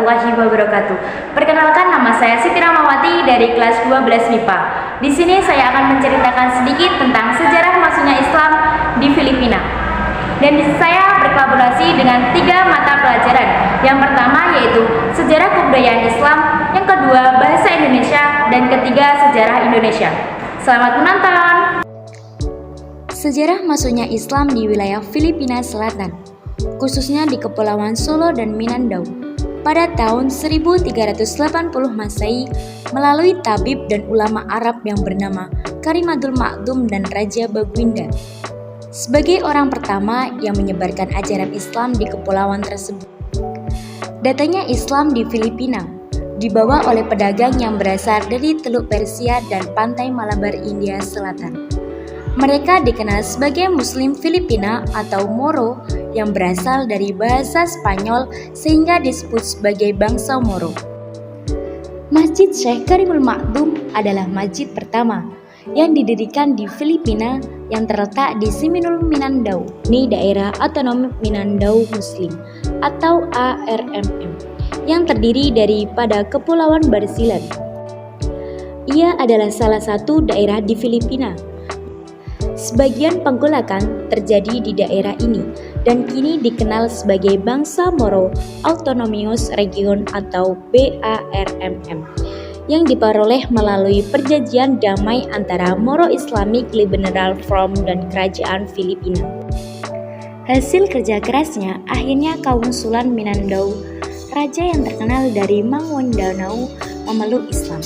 warahmatullahi wabarakatuh. Perkenalkan, nama saya Siti Rahmawati dari kelas 12 MIPA. Di sini saya akan menceritakan sedikit tentang sejarah masuknya Islam di Filipina. Dan saya berkolaborasi dengan 3 mata pelajaran. Yang pertama yaitu sejarah kebudayaan Islam, yang kedua bahasa Indonesia, dan ketiga sejarah Indonesia. Selamat menonton. Sejarah masuknya Islam di wilayah Filipina Selatan, khususnya di Kepulauan Solo dan Mindanao, pada tahun 1380 Masehi melalui tabib dan ulama Arab yang bernama Karimadul Makdum dan Raja Baguinda. Sebagai orang pertama yang menyebarkan ajaran Islam di kepulauan tersebut. Datangnya Islam di Filipina dibawa oleh pedagang yang berasal dari Teluk Persia dan pantai Malabar, India Selatan. Mereka dikenal sebagai Muslim Filipina atau Moro yang berasal dari bahasa Spanyol sehingga disebut sebagai bangsa Moro. Masjid Syekh Karimul Makdum adalah masjid pertama yang didirikan di Filipina yang terletak di Seminole, Mindanao, di daerah otonom Mindanao Muslim atau ARMM, yang terdiri daripada Kepulauan Basilan. Ia adalah salah satu daerah di Filipina. Sebagian penggolakan terjadi di daerah ini dan kini dikenal sebagai Bangsa Moro Autonomous Region atau BARMM yang diperoleh melalui perjanjian damai antara Moro Islamic Liberal Front dan Kerajaan Filipina. Hasil kerja kerasnya, akhirnya kaum Sulan Mindanao, raja yang terkenal dari Maguindanao, memeluk Islam.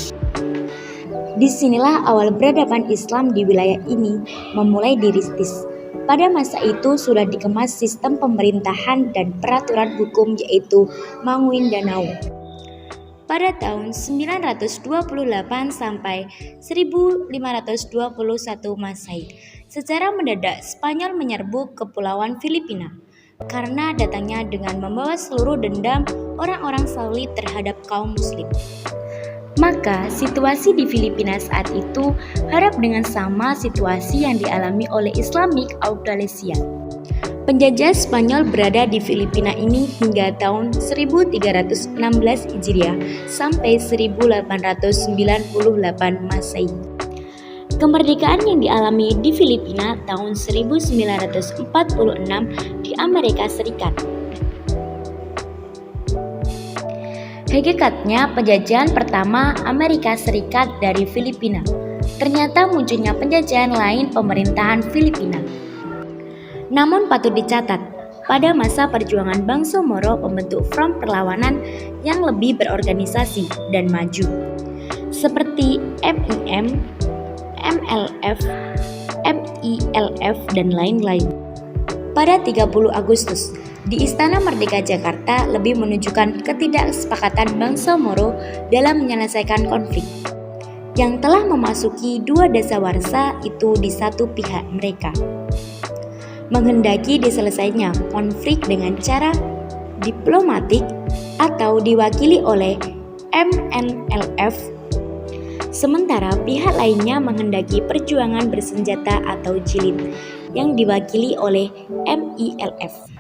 Disinilah awal peradaban Islam di wilayah ini memulai dirintis. Pada masa itu sudah dikemas sistem pemerintahan dan peraturan hukum yaitu Maguindanao. Pada tahun 928 sampai 1521 Masehi, secara mendadak Spanyol menyerbu Kepulauan Filipina karena datangnya dengan membawa seluruh dendam orang-orang Saudi terhadap kaum Muslim. Maka situasi di Filipina saat itu harap dengan sama situasi yang dialami oleh Islamic Australia. Penjajah Spanyol berada di Filipina ini hingga tahun 1316 Hijriah sampai 1898 Masehi. Kemerdekaan yang dialami di Filipina tahun 1946 di Amerika Serikat. Hakikatnya penjajahan pertama Amerika Serikat dari Filipina. Ternyata munculnya penjajahan lain pemerintahan Filipina. Namun patut dicatat, pada masa perjuangan bangsa Moro membentuk front perlawanan yang lebih berorganisasi dan maju. Seperti MIM, MLF, MILF, dan lain-lain. Pada 30 Agustus, di Istana Merdeka Jakarta lebih menunjukkan ketidaksepakatan bangsa Moro dalam menyelesaikan konflik yang telah memasuki 2 dasawarsa itu di satu pihak mereka. Menghendaki diselesaikannya konflik dengan cara diplomatik atau diwakili oleh MNLF, sementara pihak lainnya menghendaki perjuangan bersenjata atau jilid yang diwakili oleh MILF.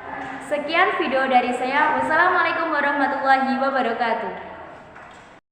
Sekian video dari saya. Wassalamualaikum warahmatullahi wabarakatuh.